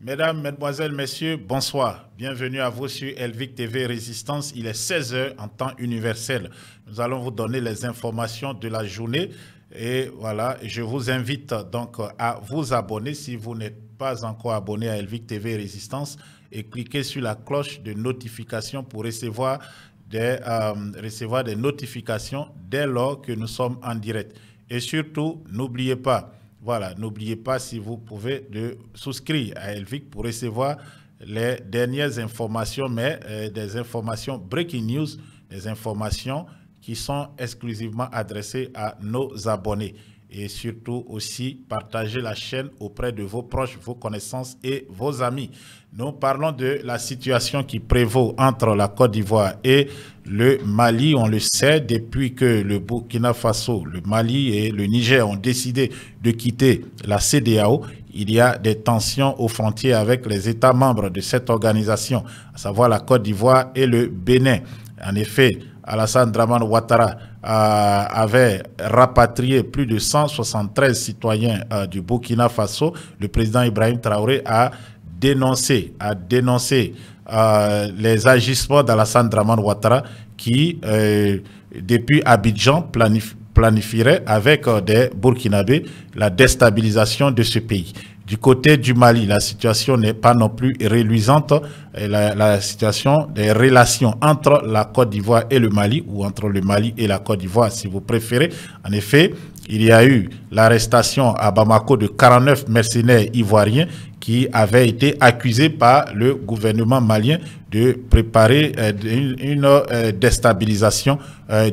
Mesdames, Mesdemoiselles, Messieurs, bonsoir. Bienvenue à vous sur Elvic TV Résistance. Il est 16 h en temps universel. Nous allons vous donner les informations de la journée. Et voilà, je vous invite donc à vous abonner si vous n'êtes pas encore abonné à Elvic TV Résistance et cliquez sur la cloche de notification pour recevoir des notifications dès lors que nous sommes en direct. Et surtout, n'oubliez pas, voilà, n'oubliez pas si vous pouvez de souscrire à Elvic pour recevoir les dernières informations, mais des informations breaking news, des informations qui sont exclusivement adressées à nos abonnés. Et surtout aussi, partagez la chaîne auprès de vos proches, vos connaissances et vos amis. Nous parlons de la situation qui prévaut entre la Côte d'Ivoire et le Mali. On le sait, depuis que le Burkina Faso, le Mali et le Niger ont décidé de quitter la CEDEAO, il y a des tensions aux frontières avec les États membres de cette organisation, à savoir la Côte d'Ivoire et le Bénin. En effet, Alassane Dramane Ouattara avait rapatrié plus de 173 citoyens du Burkina Faso. Le président Ibrahim Traoré a dénoncé les agissements d'Alassane Dramane Ouattara qui, depuis Abidjan, planifierait avec des Burkinabés la déstabilisation de ce pays. Du côté du Mali, la situation n'est pas non plus reluisante. La situation des relations entre la Côte d'Ivoire et le Mali, ou entre le Mali et la Côte d'Ivoire, si vous préférez. En effet, il y a eu l'arrestation à Bamako de 49 mercenaires ivoiriens qui avaient été accusés par le gouvernement malien de préparer une déstabilisation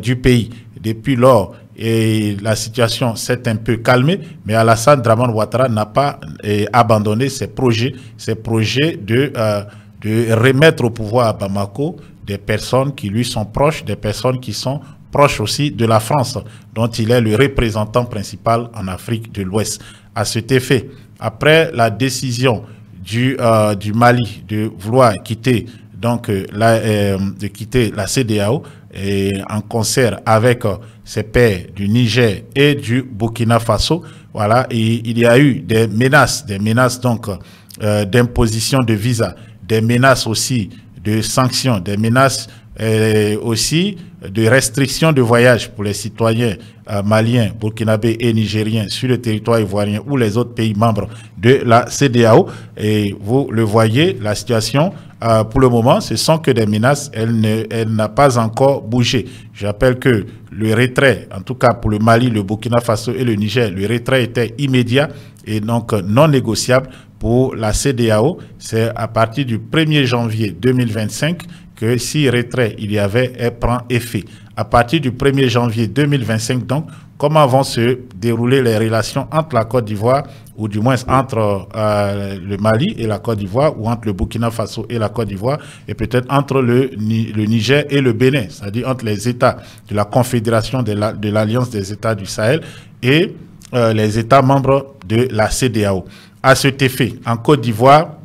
du pays. Depuis lors, et la situation s'est un peu calmée, mais Alassane Dramane Ouattara n'a pas abandonné ses projets de remettre au pouvoir à Bamako des personnes qui lui sont proches, des personnes qui sont proches aussi de la France, dont il est le représentant principal en Afrique de l'Ouest. À cet effet, après la décision du Mali de vouloir quitter la CEDEAO, et en concert avec ses pairs du Niger et du Burkina Faso, voilà, et il y a eu des menaces donc d'imposition de visa, des menaces aussi de sanctions, des menaces aussi de restrictions de voyage pour les citoyens maliens, burkinabés et nigériens sur le territoire ivoirien ou les autres pays membres de la CEDEAO. Et vous le voyez, la situation pour le moment, ce sont que des menaces, elle n'a pas encore bougé. Je rappelle que le retrait, en tout cas pour le Mali, le Burkina Faso et le Niger, le retrait était immédiat et donc non négociable. Pour la CEDEAO, c'est à partir du 1er janvier 2025 que si retrait il y avait, elle prend effet. À partir du 1er janvier 2025, donc, comment vont se dérouler les relations entre la Côte d'Ivoire, ou du moins entre le Mali et la Côte d'Ivoire, ou entre le Burkina Faso et la Côte d'Ivoire, et peut-être entre le Niger et le Bénin, c'est-à-dire entre les États de la Confédération de l'Alliance des États du Sahel et les États membres de la CEDEAO. À cet effet, en Côte d'Ivoire,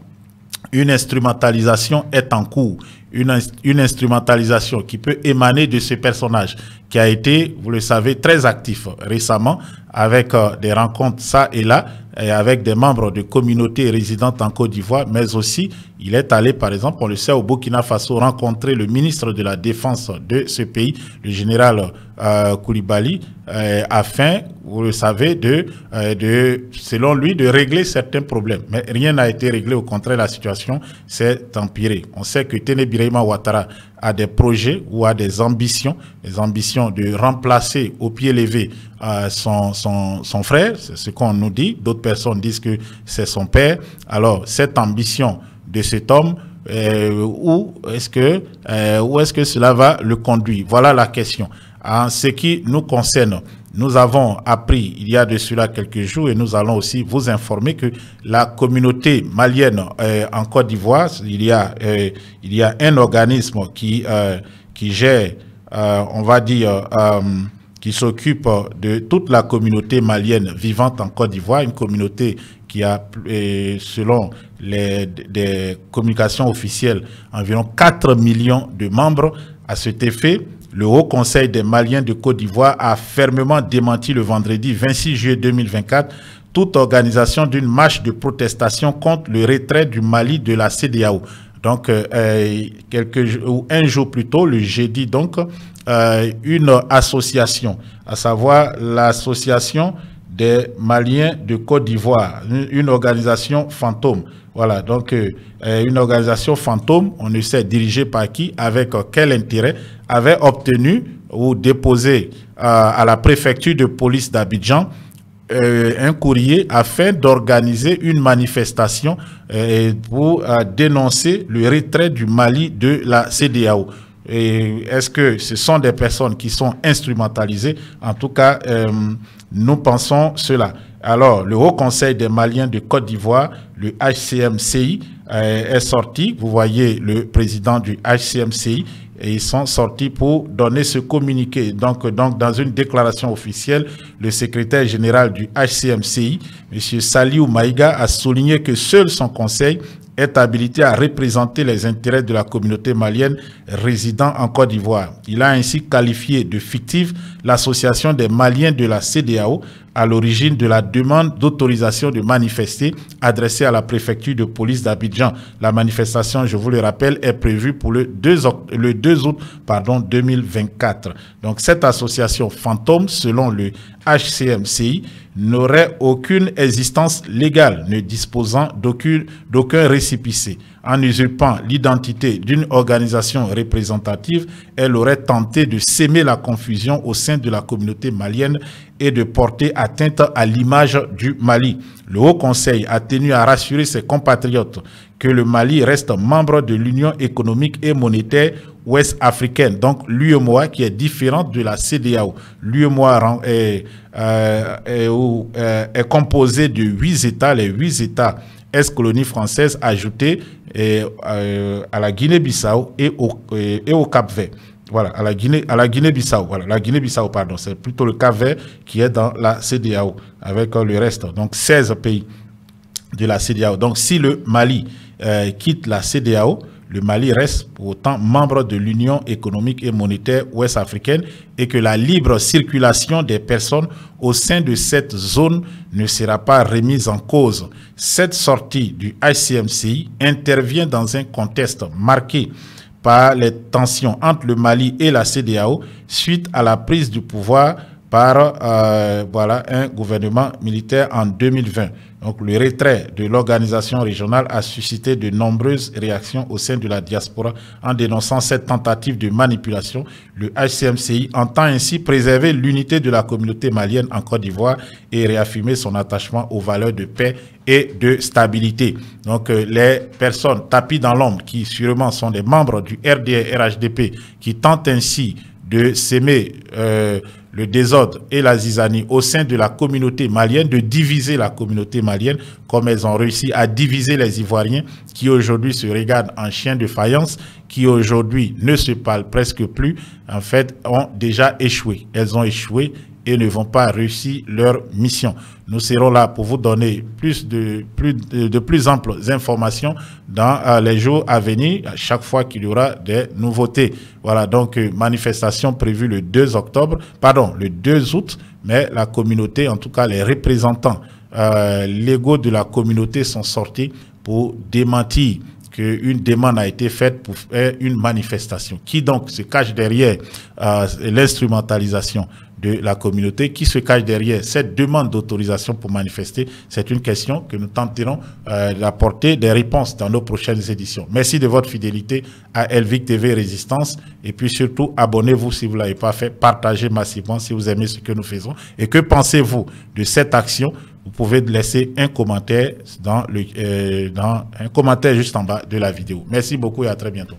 une instrumentalisation est en cours. Une instrumentalisation qui peut émaner de ce personnage qui a été, vous le savez, très actif récemment avec des rencontres ça et là, et avec des membres de communautés résidentes en Côte d'Ivoire, mais aussi il est allé, par exemple, on le sait, au Burkina Faso, rencontrer le ministre de la Défense de ce pays, le général Koulibaly, afin, vous le savez, selon lui, de régler certains problèmes. Mais rien n'a été réglé, au contraire, la situation s'est empirée. On sait que Téné Birahima Ouattara a des projets ou a des ambitions de remplacer au pied levé son frère, c'est ce qu'on nous dit. D'autres personnes disent que c'est son père. Alors, cette ambition de cet homme, où est-ce que cela va le conduire? Voilà la question. En ce qui nous concerne, nous avons appris il y a de cela quelques jours et nous allons aussi vous informer que la communauté malienne en Côte d'Ivoire, il y a un organisme qui gère, on va dire, qui s'occupe de toute la communauté malienne vivante en Côte d'Ivoire, une communauté qui a, selon des communications officielles, environ 4 millions de membres. À cet effet, le Haut Conseil des Maliens de Côte d'Ivoire a fermement démenti le vendredi 26 juillet 2024 toute organisation d'une marche de protestation contre le retrait du Mali de la CEDEAO. Donc, un jour plus tôt, le jeudi, donc, une association, à savoir l'association des Maliens de Côte d'Ivoire, une organisation fantôme. Voilà, donc une organisation fantôme, on ne sait dirigée par qui, avec quel intérêt, avait obtenu ou déposé à la préfecture de police d'Abidjan un courrier afin d'organiser une manifestation pour dénoncer le retrait du Mali de la CEDEAO. Est-ce que ce sont des personnes qui sont instrumentalisées? En tout cas, nous pensons cela. Alors, le Haut Conseil des Maliens de Côte d'Ivoire, le HCMCI, est sorti. Vous voyez le président du HCMCI, et ils sont sortis pour donner ce communiqué. Donc, dans une déclaration officielle, le secrétaire général du HCMCI, M. Saliou Maïga, a souligné que seul son conseil est habilité à représenter les intérêts de la communauté malienne résidant en Côte d'Ivoire. Il a ainsi qualifié de fictive l'association des Maliens de la CEDEAO à l'origine de la demande d'autorisation de manifester adressée à la préfecture de police d'Abidjan. La manifestation, je vous le rappelle, est prévue pour le 2 août 2024. Donc cette association fantôme, selon le HCMCI, n'aurait aucune existence légale, ne disposant d'aucun récépissé. En usurpant l'identité d'une organisation représentative, elle aurait tenté de s'aimer la confusion au sein de la communauté malienne et de porter atteinte à l'image du Mali. Le Haut Conseil a tenu à rassurer ses compatriotes que le Mali reste membre de l'Union économique et monétaire ouest-africaine, donc l'UEMOA, qui est différente de la CEDEAO. L'UEMOA est composé de 8 États, les 8 États ex-colonies françaises ajoutées à la Guinée-Bissau et au Cap-Vert. Voilà, à la Guinée-Bissau, voilà, la Guinée-Bissau, pardon, c'est plutôt le Cap-Vert qui est dans la CEDEAO, avec le reste, donc 16 pays de la CEDEAO. Donc, si le Mali quitte la CEDEAO, le Mali reste pour autant membre de l'Union économique et monétaire ouest-africaine et que la libre circulation des personnes au sein de cette zone ne sera pas remise en cause. Cette sortie du HCMCI intervient dans un contexte marqué par les tensions entre le Mali et la CEDEAO suite à la prise du pouvoir par un gouvernement militaire en 2020. Donc, le retrait de l'organisation régionale a suscité de nombreuses réactions au sein de la diaspora. En dénonçant cette tentative de manipulation, le HCMCI entend ainsi préserver l'unité de la communauté malienne en Côte d'Ivoire et réaffirmer son attachement aux valeurs de paix et de stabilité. Donc, les personnes tapies dans l'ombre, qui sûrement sont des membres du RDR-RHDP, qui tentent ainsi de s'aimer le désordre et la zizanie au sein de la communauté malienne, de diviser la communauté malienne, comme elles ont réussi à diviser les Ivoiriens qui aujourd'hui se regardent en chiens de faïence, qui aujourd'hui ne se parlent presque plus, en fait, ont déjà échoué. Elles ont échoué et ne vont pas réussir leur mission. Nous serons là pour vous donner de plus amples informations dans les jours à venir, à chaque fois qu'il y aura des nouveautés. Voilà, donc manifestation prévue le 2 août, mais la communauté, en tout cas les représentants légaux de la communauté sont sortis pour démentir qu'une demande a été faite pour faire une manifestation. Qui donc se cache derrière l'instrumentalisation de la communauté, qui se cache derrière cette demande d'autorisation pour manifester? C'est une question que nous tenterons d'apporter des réponses dans nos prochaines éditions. Merci de votre fidélité à Elvic TV Résistance et puis surtout abonnez-vous si vous ne l'avez pas fait, partagez massivement si vous aimez ce que nous faisons. Et que pensez-vous de cette action? Vous pouvez laisser un commentaire un commentaire juste en bas de la vidéo. Merci beaucoup et à très bientôt.